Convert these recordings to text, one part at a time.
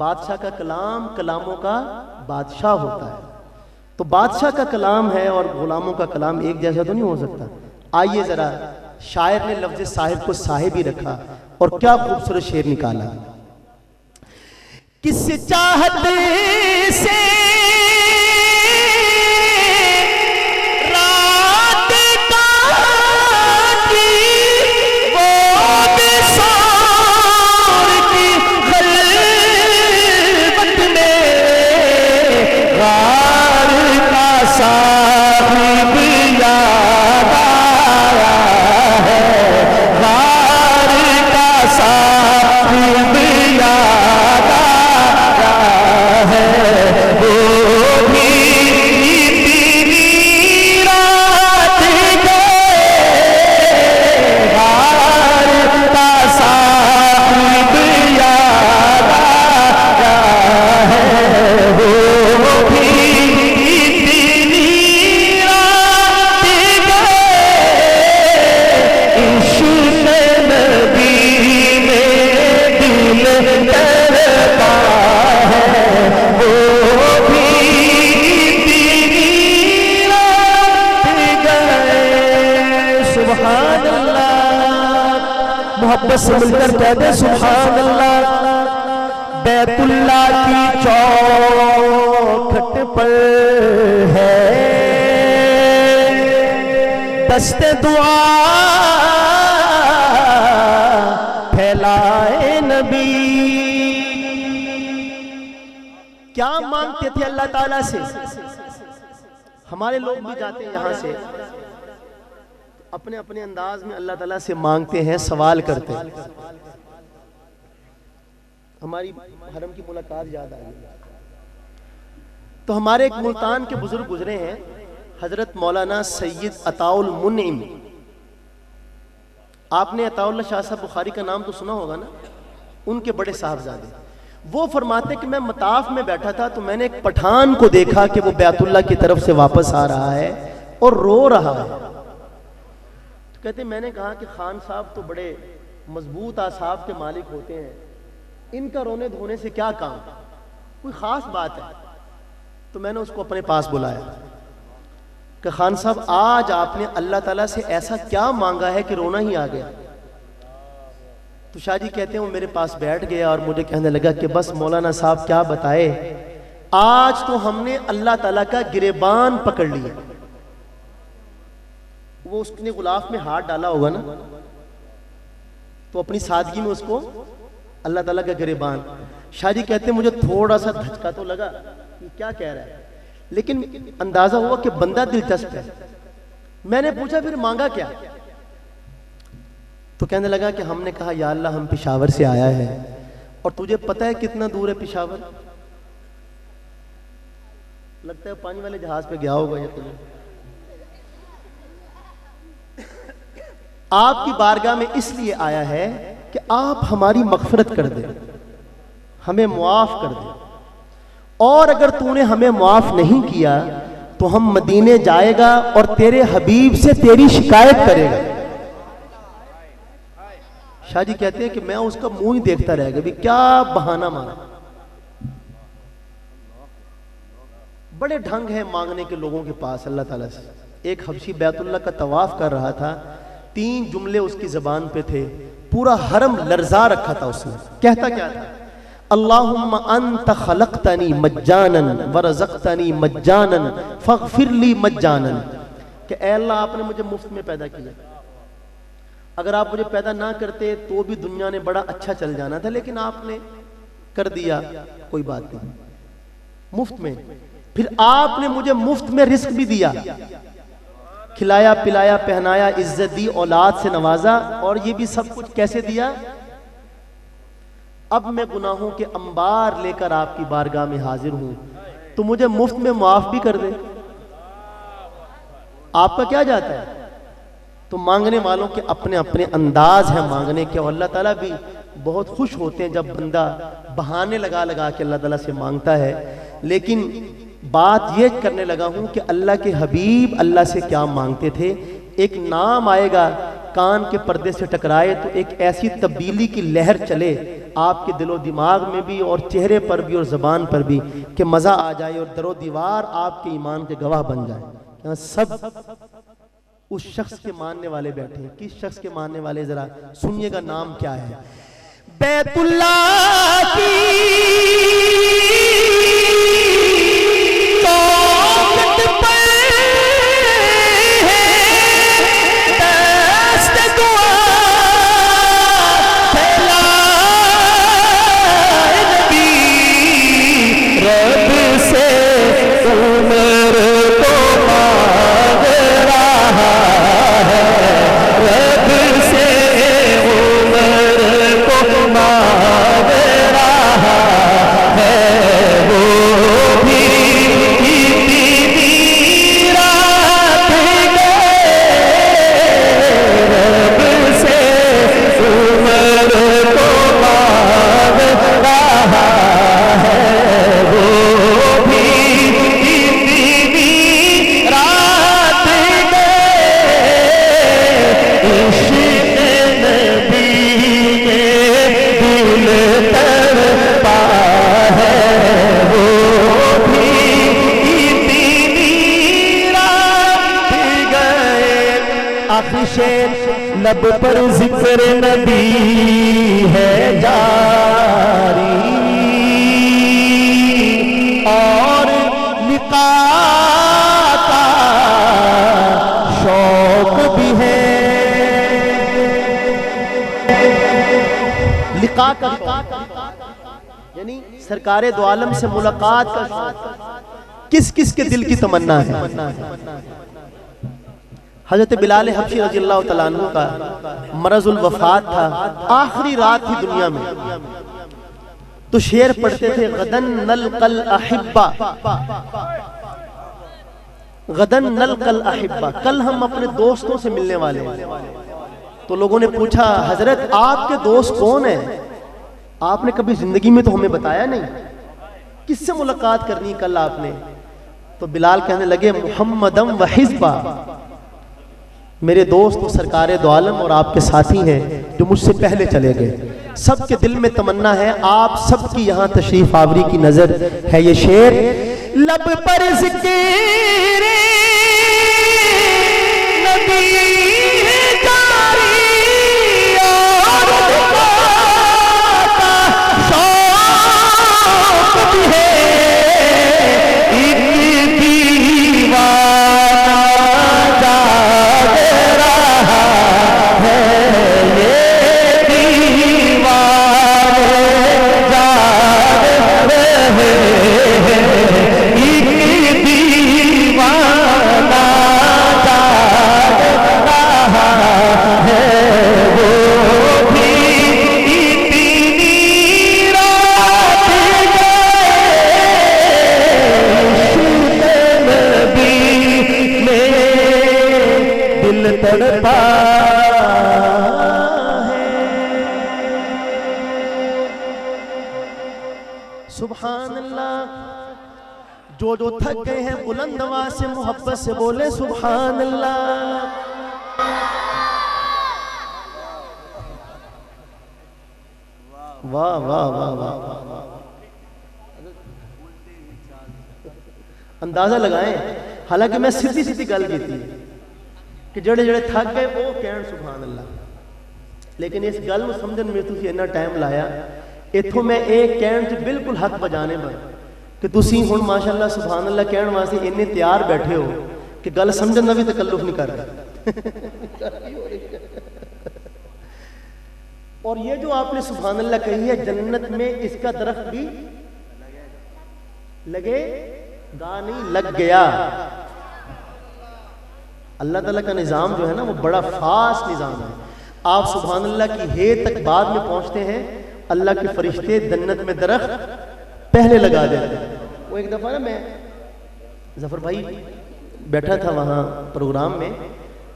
بادشاہ کا کلام کلاموں کا بادشاہ ہوتا ہے. تو بادشاہ کا کلام ہے اور غلاموں کا کلام ایک جیسا تو نہیں ہو سکتا. آئیے ذرا شاعر نے لفظ صاحب کو صاحب ہی رکھا اور کیا خوبصورت شعر نکالا. کس چاہت سے محبت سے مل کر کہہ دے سبحان اللہ. بیت اللہ کی چوکھٹ پر ہے دست دعا پھیلائے نبی. کیا مانگتے تھے اللہ تعالیٰ سے؟ ہمارے لوگ بھی جاتے ہیں یہاں سے اپنے اپنے انداز میں اللہ تعالیٰ سے مانگتے ہیں، سوال کرتے ہیں. ہماری حرم کی ملاقات یاد آئی تو ہمارے ایک ملتان کے بزرگ گزرے ہیں حضرت مولانا سید عطاء المنعم. آپ نے عطاء اللہ شاہ صاحب بخاری کا نام تو سنا ہوگا نا، ان کے بڑے صاحبزادے. وہ فرماتے کہ میں مطاف میں بیٹھا تھا تو میں نے ایک پٹھان کو دیکھا کہ وہ بیت اللہ کی طرف سے واپس آ رہا ہے اور رو رہا ہے. کہتے میں نے کہا کہ خان صاحب تو بڑے مضبوط اعصاب کے مالک ہوتے ہیں، ان کا رونے دھونے سے کیا کام، کوئی خاص بات ہے؟ تو میں نے اس کو اپنے پاس بلایا کہ خان صاحب آج آپ نے اللہ تعالیٰ سے ایسا کیا مانگا ہے کہ رونا ہی آ گیا؟ تو شاہ جی کہتے ہیں وہ میرے پاس بیٹھ گیا اور مجھے کہنے لگا کہ بس مولانا صاحب کیا بتائے، آج تو ہم نے اللہ تعالیٰ کا گریبان پکڑ لیا. وہ اس نے غلاف میں ہاتھ ڈالا ہوگا نا تو اپنی سادگی میں اس کو اللہ تعالیٰ کا گریبان. شاہ جی کہتے ہیں مجھے تھوڑا سا دھچکا تو لگا یہ کیا کہہ رہا ہے، لیکن اندازہ ہوا کہ بندہ دلچسپ ہے. میں نے پوچھا پھر مانگا کیا؟ تو کہنے لگا کہ ہم نے کہا یا اللہ ہم پشاور سے آیا ہے اور تجھے پتہ ہے کتنا دور ہے پشاور؟ لگتا ہے پانی والے جہاز پہ گیا ہوگا. یہ تجھے آپ کی بارگاہ میں اس لیے آیا ہے کہ آپ ہماری مغفرت کر دیں، ہمیں معاف کر دیں، اور اگر تو نے ہمیں معاف نہیں کیا تو ہم مدینے جائے گا اور تیرے حبیب سے تیری شکایت کرے گا. شاہ جی کہتے ہیں کہ میں اس کا منہ ہی دیکھتا رہ گیا، بھی کیا بہانہ مارا. بڑے ڈھنگ ہیں مانگنے کے لوگوں کے پاس اللہ تعالیٰ سے. ایک حبشی بیت اللہ کا طواف کر رہا تھا، 3 جملے اس کی زبان پہ تھے، پورا حرم لرزا رکھا تھا اس نے. کہتا کیا تھا؟ اللہم انت خلقتنی مجانا ورزقتنی مجانا فاغفر لی مجانا. کہ اے اللہ آپ نے مجھے مفت میں پیدا کیا، اگر آپ مجھے پیدا نہ کرتے تو بھی دنیا نے بڑا اچھا چل جانا تھا، لیکن آپ نے کر دیا، کوئی بات نہیں، مفت میں. پھر آپ نے مجھے مفت میں رزق بھی دیا، کھلایا پلایا پہنایا، عزت دی، اولاد سے نوازا، اور یہ بھی سب کچھ کیسے دیا؟ اب میں گناہوں کے انبار لے کر آپ کی بارگاہ میں حاضر ہوں، تو مجھے مفت میں معاف بھی کر دے. آپ کا کیا جاتا ہے؟ تو مانگنے والوں کے اپنے اپنے انداز ہیں مانگنے کے، اور اللہ تعالیٰ بھی بہت خوش ہوتے ہیں جب بندہ بہانے لگا لگا کے اللہ تعالیٰ سے مانگتا ہے. لیکن بات یہ کرنے لگا ہوں کہ اللہ کے حبیب اللہ سے کیا مانگتے تھے. ایک نام آئے گا کان کے پردے سے ٹکرائے تو ایک ایسی تبدیلی کی لہر چلے آپ کے دل و دماغ میں بھی اور چہرے پر بھی اور زبان پر بھی کہ مزہ آ جائے اور در و دیوار آپ کے ایمان کے گواہ بن جائے. یہاں سب اس شخص کے ماننے والے بیٹھے ہیں. کس شخص کے ماننے والے؟ ذرا سنیے گا نام کیا ہے. بیت اللہ کی چوکھٹ پر لب پر ذکر نبی ہے جاری اور لقاء کا شوق بھی ہے. لقاء کا یعنی سرکار دو عالم سے ملاقات کا شوق کس کس کے دل کی تمنا ہے؟ حضرت بلال حبشی رضی اللہ تعالیٰ عنہ کا مرض الوفات تھا، آخری رات تھی دنیا میں، تو شعر پڑھتے تھے غدن نلقى الاحبہ، غدن نلقى الاحبہ، کل ہم اپنے دوستوں سے ملنے والے ہیں. تو لوگوں نے پوچھا حضرت آپ کے دوست کون ہیں؟ آپ نے کبھی زندگی میں تو ہمیں بتایا نہیں، کس سے ملاقات کرنی کل آپ نے؟ تو بلال کہنے لگے محمدم و حزبہ، میرے دوست تو سرکار دو عالم اور آپ کے ساتھی ہیں جو مجھ سے پہلے چلے گئے. سب کے دل میں تمنا ہے آپ سب کی یہاں تشریف آوری کی نظر ہے. یہ شعر لب پر ذکر نبی جاری اور لقاء کا شوق بھی ہے. سبحان اللہ. جو تھک گئے ہیں بلند آواز سے محبت سے بولے سبحان اللہ. واہ واہ واہ واہ. اندازہ لگائیں، حالانکہ میں سیدھی سیدھی گل کی تھی کہ جڑے جڑے تھک گئے وہ کہن سبحان اللہ، لیکن اس گل کو سمجھن میں تسی اتنا ٹائم لایا. اتھوں میں ایک کہن چ بالکل حق بجانے میں کہ تسی ہن ماشاءاللہ سبحان اللہ کہن واسطے اتنے تیار بیٹھے ہو کہ گل سمجھن دا بھی تکلف نہیں کر رہے. اور یہ جو آپ نے سبحان اللہ کہی ہے، جنت میں اس کا درخت بھی لگے گا نہیں، لگ گیا. اللہ تعالیٰ کا نظام جو ہے نا وہ بڑا فاسٹ نظام ہے. آپ سبحان اللہ کی ہے تک بعد میں پہنچتے ہیں، اللہ کے فرشتے جنت میں درخت پہلے لگا دیتے ہیں. وہ ایک دفعہ نا میں ظفر بھائی بیٹھا تھا وہاں پروگرام میں،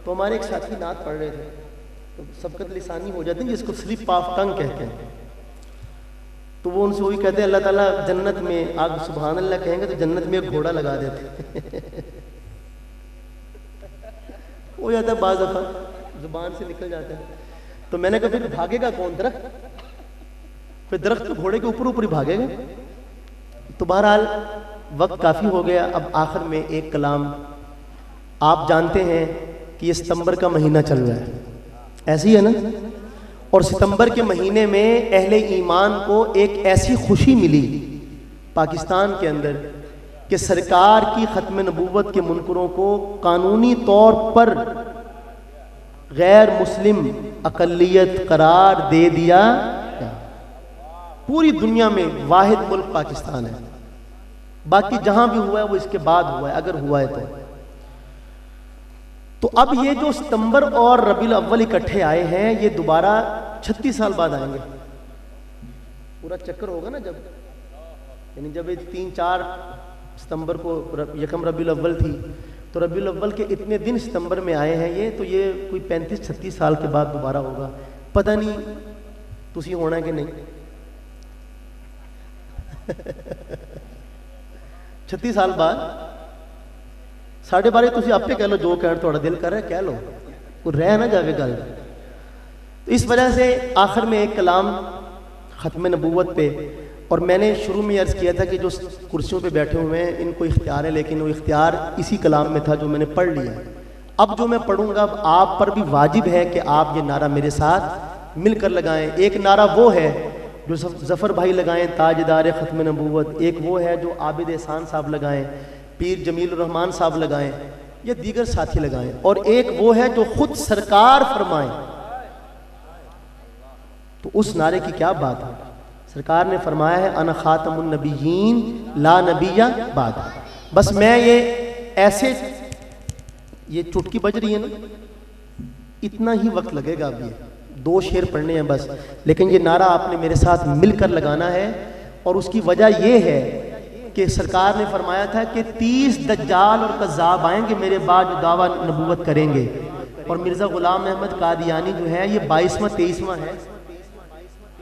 تو ہمارے ایک ساتھی نعت پڑھ رہے تھے، تو سبقت لسانی ہو جاتی ہے جس کو سلپ آف ٹنگ کہتے ہیں. تو وہ ان سے وہی کہتے ہیں اللہ تعالیٰ جنت میں آپ سبحان اللہ کہیں گے تو جنت میں ایک گھوڑا لگا دیتے. ہو جاتا ہے بعض دفعہ زبان سے نکل جاتا ہے. تو میں نے کہا پھر بھاگے گا کون؟ درخت. پھر درخت تو گھوڑے کے اوپر اوپر ہی بھاگے گا. تو بہرحال وقت کافی ہو گیا. اب آخر میں ایک کلام. آپ جانتے ہیں کہ یہ ستمبر کا مہینہ چل رہا ہے, ایسے ہی ہے نا, اور ستمبر کے مہینے میں اہل ایمان کو ایک ایسی خوشی ملی پاکستان کے اندر کہ سرکار کی ختم نبوت کے منکروں کو قانونی طور پر غیر مسلم اقلیت قرار دے دیا. پوری دنیا میں واحد ملک پاکستان ہے, باقی جہاں بھی ہوا ہے وہ اس کے بعد ہوا ہے, اگر ہوا ہے تو اب یہ جو ستمبر اور ربیع الاول اکٹھے آئے ہیں, یہ دوبارہ 36 سال بعد آئیں گے. پورا چکر ہوگا نا, جب یعنی جب 3-4 ستمبر کو یکم ربیع الاول تھی, تو ربیع الاول کے اتنے دن ستمبر میں آئے ہیں یہ, تو یہ کوئی 35-36 سال کے بعد دوبارہ ہوگا. پتہ نہیں تسی ہونا ہے کہ نہیں. 36 سال بعد 12.5 تسی آپ پہ کہہ لو, جو کہہ تھوڑا دل کر رہا ہے کہہ لو, کوئی رہ نہ جاوے گل. تو اس وجہ سے آخر میں ایک کلام ختم نبوت پہ. اور میں نے شروع میں عرض کیا تھا کہ جو کرسیوں پہ بیٹھے ہوئے ہیں ان کو اختیار ہے, لیکن وہ اختیار اسی کلام میں تھا جو میں نے پڑھ لیا. اب جو میں پڑھوں گا اب آپ پر بھی واجب ہے کہ آپ یہ نعرہ میرے ساتھ مل کر لگائیں. ایک نعرہ وہ ہے جو ظفر بھائی لگائیں, تاجدار ختم نبوت. ایک وہ ہے جو عابد احسان صاحب لگائیں, پیر جمیل الرحمان صاحب لگائیں, یا دیگر ساتھی لگائیں. اور ایک وہ ہے جو خود سرکار فرمائیں. تو اس نعرے کی کیا بات ہے. سرکار نے فرمایا ہے انا خاتم النبیین لا نبی بعد. بس میں یہ ایسے, یہ چٹکی بج رہی ہے نا, اتنا ہی وقت لگے گا. اب یہ 2 شعر پڑھنے ہیں بس, لیکن یہ نعرہ آپ نے میرے ساتھ مل کر لگانا ہے. اور اس کی وجہ یہ ہے کہ سرکار نے فرمایا تھا کہ 30 دجال اور کذاب آئیں گے میرے بعد جو دعویٰ نبوت کریں گے. اور مرزا غلام احمد قادیانی جو ہے یہ 22واں 23واں ہے,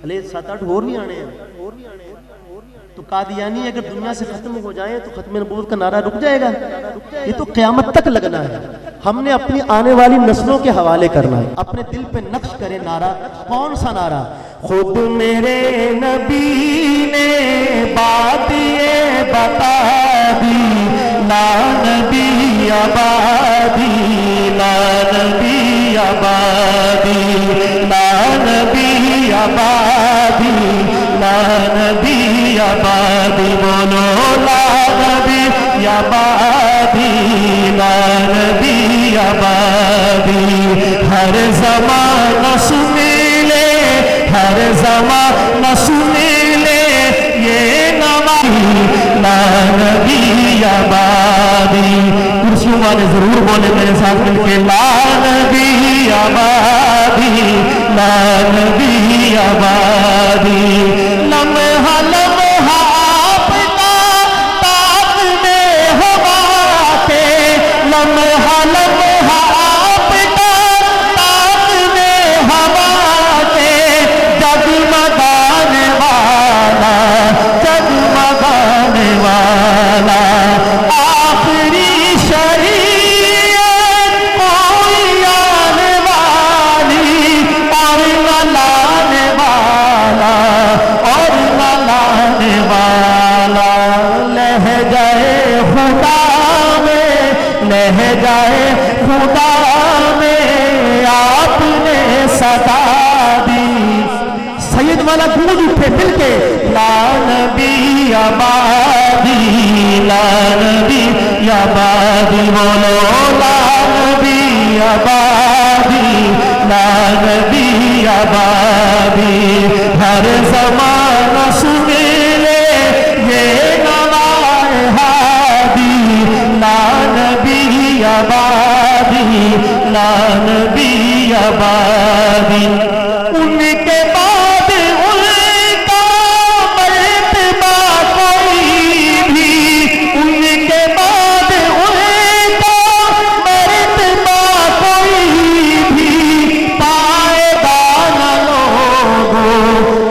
علیہ 7-8 اور بھی آنے ہیں. تو قادیانی اگر دنیا سے ختم ہو جائیں تو ختم نبوت کا نعرہ رک جائے گا. یہ تو قیامت تک لگنا ہے. ہم نے اپنی آنے والی نسلوں کے حوالے کرنا ہے. اپنے دل پہ نقش کرے نعرہ. کون سا نعرہ؟ خود میرے نبی نے بات یہ بتا دی, لا نبی آبادی, لا نبی آبادی, لا نبی آبادی, لا نبی آبادی. بولو لا نبی آبادی, لا نبی آبادی. ہر زمانہ سنے لے, ہر زمانہ سنے لے یہ نوائی, لا نبی آبادی. کرسیوں والے ضرور بولے میرے ساتھ مل کے, لا نبی آبادی, لا نبی آبادی. لمحہ لمحہ آپ کا تاب میں ہوا کے, لمحہ لمحہ آپ کا تاب میں ہوا کے, جگمگانے والا, جگمگانے والا. آخری شریعت کوئی آنے والی, اور نہ لانے والا, اور نہ لانے والا. لہجۂ خدا میں, لہجۂ خدا میں آپ نے صدا دی. سید والا گونج اٹھے مل کے, لا نبی آبادی, لا نبی آبادی. بولو لا نبی آبادی, لا نبی آبادی. ہر زمانہ سنے لے یہ نوائے ہادی, لا نبی آبادی, لا نبی آبادی. ان کے بعد ان کا مرتبہ کوئی بھی, ان کے بعد ان کا مرتبہ کوئی بھی پائے گا نہ لوگوں,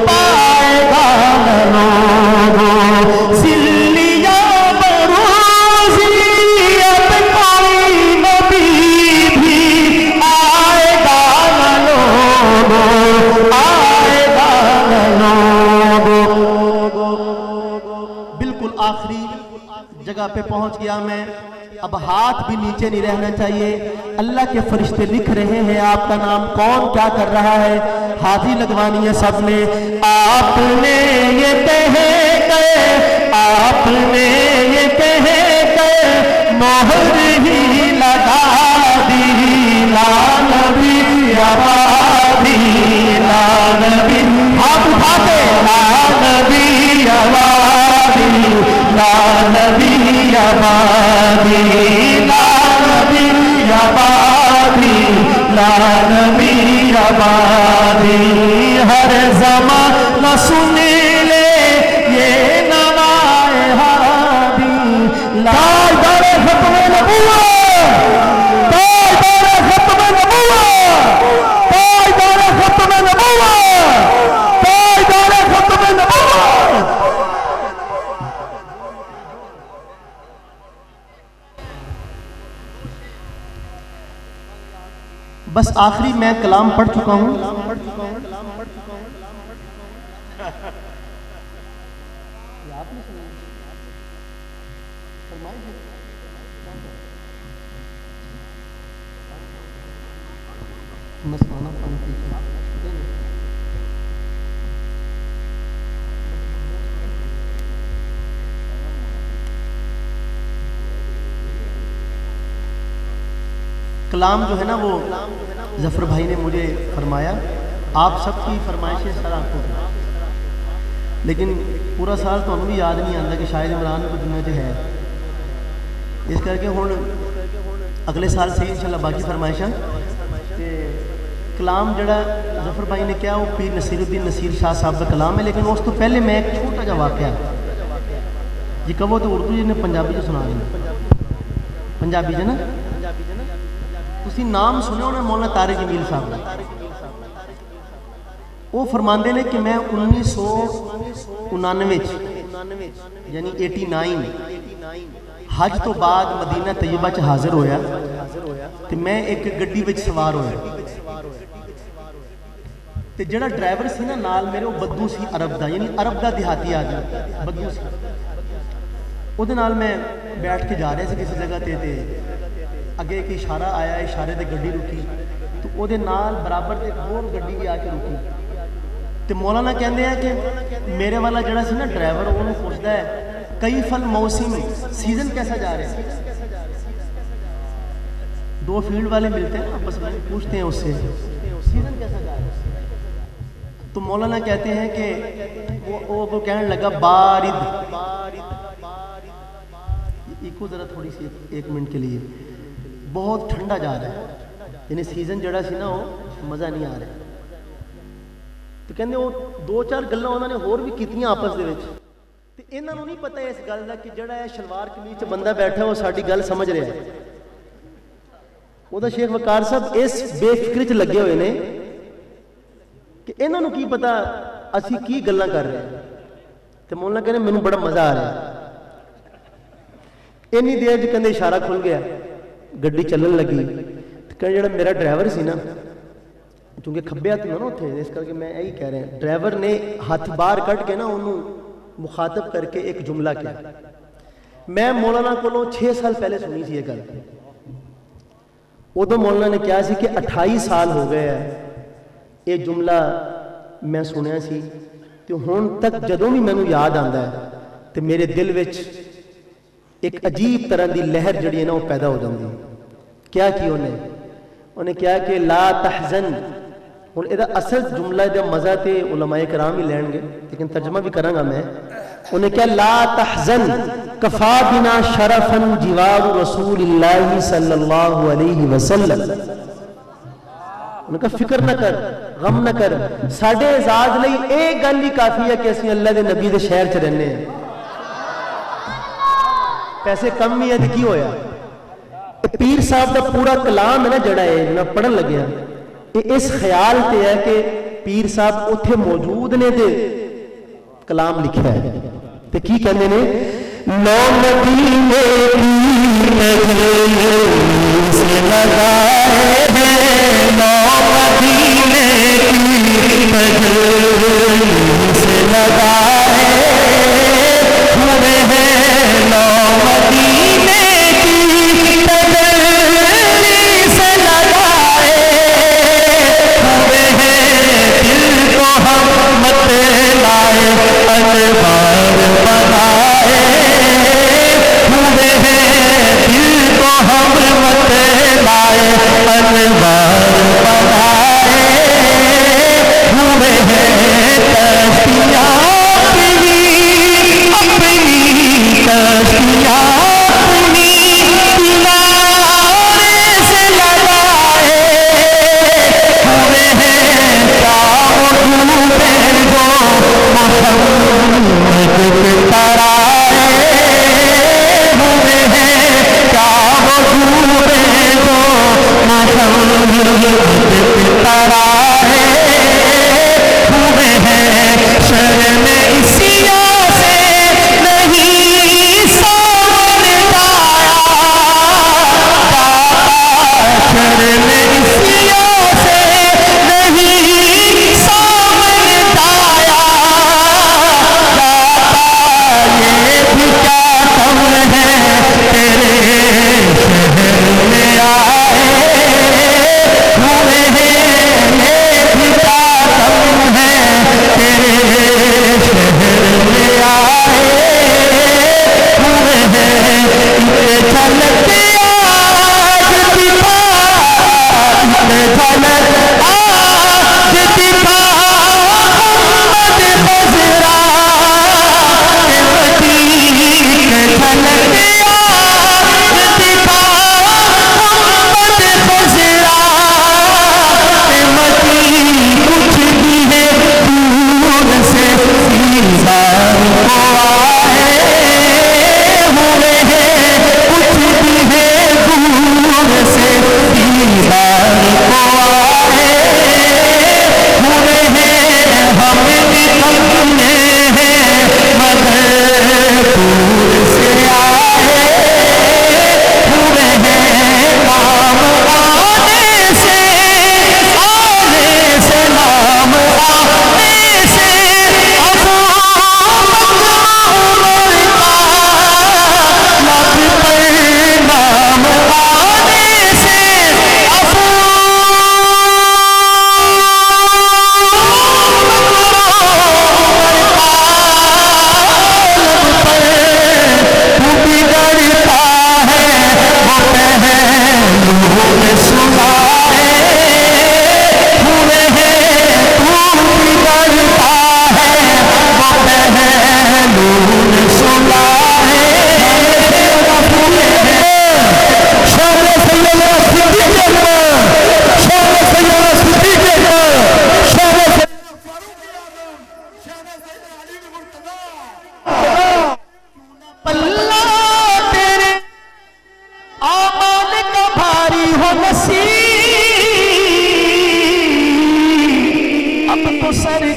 پائے گا نہ لوگوں. سلیا بروزیت کوئی نبی بھی آئے گا نہ بالکل آخری جگہ پہ پہنچ گیا میں، اب ہاتھ بھی نیچے نہیں رہنا چاہیے. اللہ کے فرشتے لکھ رہے ہیں آپ کا نام کون کیا کر رہا ہے. حاضری لگوانی ہے سب نے. آپ نے یہ کہہ کر، آپ نے یہ کہہ کر مہر ہی لگا دی، لا نبی آبادی، لا نبی، ہاتھ اٹھا کے لا نبی آبادی، لا نبی آبادی، لا نبی آبادی، لا نبی آبادی. ہر زمانہ سن لے یہ نوائے ہادی، تاجدار ختم نبوت، تاجدار ختم نبوت، تاجدار ختم نبوت، تاجدار ختم نبوت. بس آخری میں کلام پڑھ چکا ہوں. کلام جو ہے نا وہ ظفر بھائی نے مجھے فرمایا، آپ سب کی فرمائشیں سر آپ کو، لیکن پورا سال تو ہمیں بھی یاد نہیں آتا کہ شاید عمران کو جمعہ جو ہے، اس کر کے ہوں اگلے سال سے انشاءاللہ باقی فرمائشاں. کلام جڑا ظفر بھائی نے کیا وہ پیر نصیر الدین نصیر شاہ صاحب کا کلام ہے، لیکن اس تو پہلے میں ایک چھوٹا جا واقعہ جی کہو تو اردو جی نے پنجابی جو سنا دینا، پنجابی جو نا تسی نام سنے ہونا مولانا طارق جمیل صاحب کا. وہ فرماندے نے کہ میں 1999 یعنی 89 حج تو بعد مدینہ طیبہ چ حاضر ہویا تے میں ایک گڈی وچ سوار ہویا تے جڑا ڈرائیور سی نا نال میرے وہ بدو سی عرب دا، یعنی عرب دا دیہاتی آدمی بدو سی. او دے نال میں بیٹھ کے جا رہا سی کسی جگہ تے اگے ایک اشارہ آیا، اشارے تے گڈی رکی تو او دے نال برابر تے ہور گڈی بھی آ کے رکی تے مولانا کہندے ہیں کہ میرے والا جڑا سی نا ڈرائیور انہوں پوچھدا ہے کیف الموسم، سیزن کیسا جا رہا ہے. دو فیلڈ والے ملتے ہیں آپس میں پوچھتے ہیں اس سے سیزن کیسا جا رہا ہے، تو مولانا کہتے ہیں کہ وہ کہنے لگا بارد. ایکو ذرا تھوڑی سی ایک منٹ کے لیے، بہت ٹھنڈا جا رہا ہے، یعنی سیزن جڑا سی نا وہ مزہ نہیں آ رہا. تو کہندے وہ دو چار گلاں انہوں نے ہور بھی کیتیاں آپس دے وچ تے انہاں نوں نہیں پتہ اس گل دا کہ جڑا ہے شلوار قمیض چ بندہ بیٹھا وہ ساڈی گل سمجھ رہا ہے. وہ دا شیخ وقار صاحب اس بے فکری چ لگے ہوئے نے کہ انہاں نوں کی پتہ اسی کی گلاں کر رہے ہیں. تے مولانا کہنے مینوں بڑا مزہ آ رہا ہے. اینی دیر چ کہندے اشارہ کھل گیا، گڈی چلن لگی. کہ جڑا میرا ڈرائیور سی نا چونکہ کھبے ہاتھ نا اتنے، اس کر کے میں یہی کہہ رہا ہوں ڈرائیور نے ہاتھ باہر کٹ کے نا انہوں مخاطب کر کے ایک جملہ کیا. میں مولانا کو 6 سال پہلے سنی سی یہ گل. ادو مولانا نے کیا سی کہ 28 سال ہو گئے ہیں یہ جملہ میں سنیا سی تو ہون تک جدوں بھی مینوں یاد آندا ہے تو میرے دل وچ ایک عجیب طرح دی لہر جڑی ہے نا وہ پیدا ہو جاندی. کیا کی انہیں کیا کہ لا تحزن. ہوں یہ اصل جملہ دا مزہ تے علماء کرام ہی لین گے لیکن ترجمہ بھی کروں گا میں. انہیں کیا لا تحزن کفا بنا شرفا جوار رسول اللہ صلی اللہ علیہ وسلم. انہیں کہا فکر نہ کر، غم نہ کر، ساڑھے اعزاز لئی ایک گل ہی کافی ہے کہ اسی اللہ دے نبی دے شہر چ رہنے ہیں. پیسے کم ہی ہے تو کی ہویا. پیر صاحب دا پورا کلام ہے نا جڑا ہے میں پڑھن لگیا اس خیال تے ہے کہ پیر صاحب اتھے موجود نے دے کلام لکھا ہے تے کی کہنے نے نو مدینے کی نظر سے لگائے ہیں، نو مدینے کی نظر سے لگائے ہیں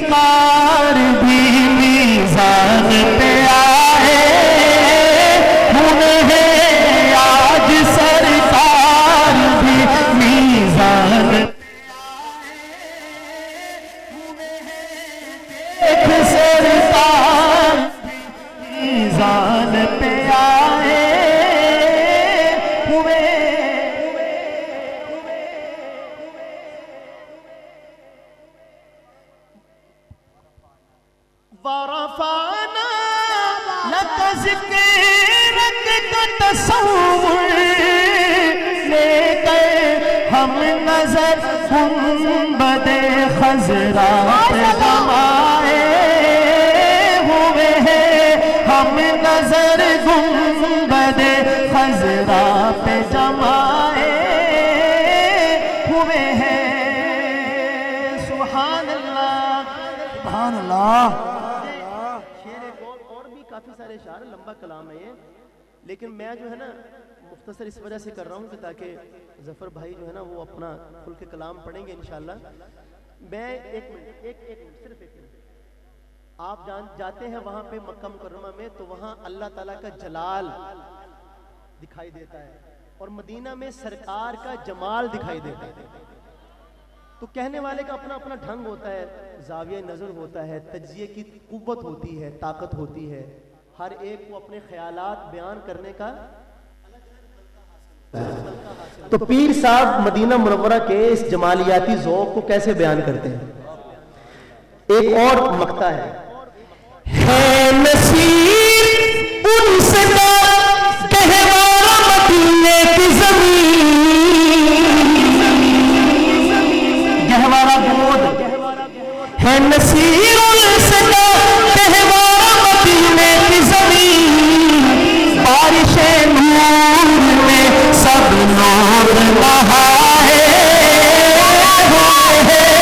سرکار بھی میزان پہ آئے ہوئے ہیں، آج سرکار بھی میزان پہ ایک سرکار میزان پہ آئے ہوئے۔ وَرَفَعْنَا لَكَ ذِكْرَكَ کا تصور لے کر ہم نظر گنبد خضرا پہ جمائے ہوئے ہیں، ہم نظر گنبد خضرا پہ جمائے ہوئے ہیں۔ سبحان اللہ سبحان اللہ۔ شعر ایک اور بھی کافی سارے اشعار، لمبا کلام ہے یہ، لیکن میں جو ہے نا مختصر اس وجہ سے کر رہا ہوں کہ تاکہ ظفر بھائی جو ہے نا وہ اپنا کھل کے کلام پڑھیں گے انشاءاللہ۔ میں ایک منٹ صرف ایک منٹ، آپ جاتے ہیں وہاں پہ مکہ مکرمہ میں تو وہاں اللہ تعالیٰ کا جلال دکھائی دیتا ہے اور مدینہ میں سرکار کا جمال دکھائی دیتا ہے، تو کہنے والے کا اپنا اپنا ڈھنگ ہوتا ہے، زاویہ نظر ہوتا ہے، تجزیے کی قوت ہوتی ہے، طاقت ہوتی ہے، ہر ایک کو اپنے خیالات بیان کرنے کا۔ تو پیر صاحب مدینہ منورہ کے اس جمالیاتی ذوق کو کیسے بیان کرتے ہیں؟ ایک اور مقطع ہے نصیر ان سے کہوارا مدینے کی زمین، گہوارہ گود ہے نصیر ان سے کہوارا مدینے کی زمین، بارش نور میں سب نور نہائے ہوئے ہیں،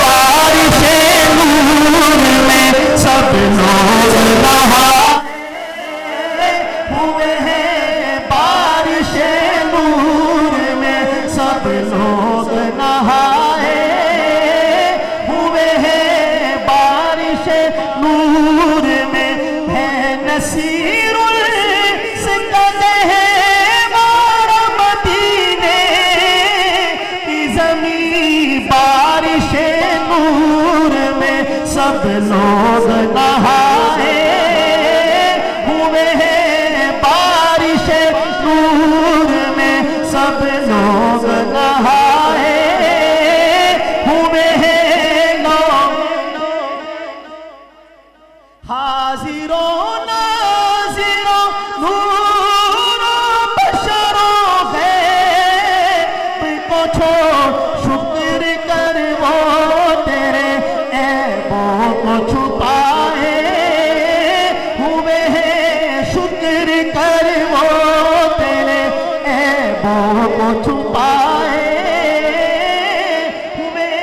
بارش نور میں سب نور نہائے ہوئے ہیں، بارش نور میں سب لوگ نہائے ہوئے ہیں، بارش نور میں ہے نصیر سے کہوارا مدینے کی زمین، بارش نور میں سب لوگ نہائے ہوئے ہیں، بارش نور میں سب لوگ نہائے ہوئے ہیں، حاضر و ناظر و نور و بشر و غیب کو چھوڑ شکر کر وہ تیرے عیبوں کو چھپائے ہوئے ہیں، شکر کر وہ تیرے عیبوں کو چھپائے ہوئے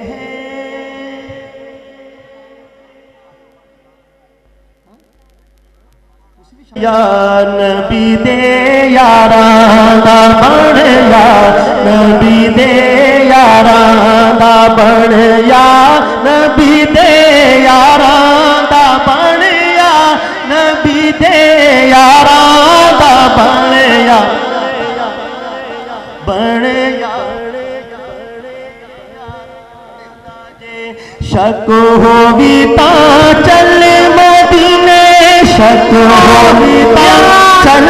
ہیں۔ یا نبی دے یاراں دا بن، یا نبی دے یاراں دا بن، یا نبی دے یاراں دا بن، یا نبی دے یاراں دا بن، یا بن، یا شک ہوگی تا چل مدینے، شک ہوگی تا چل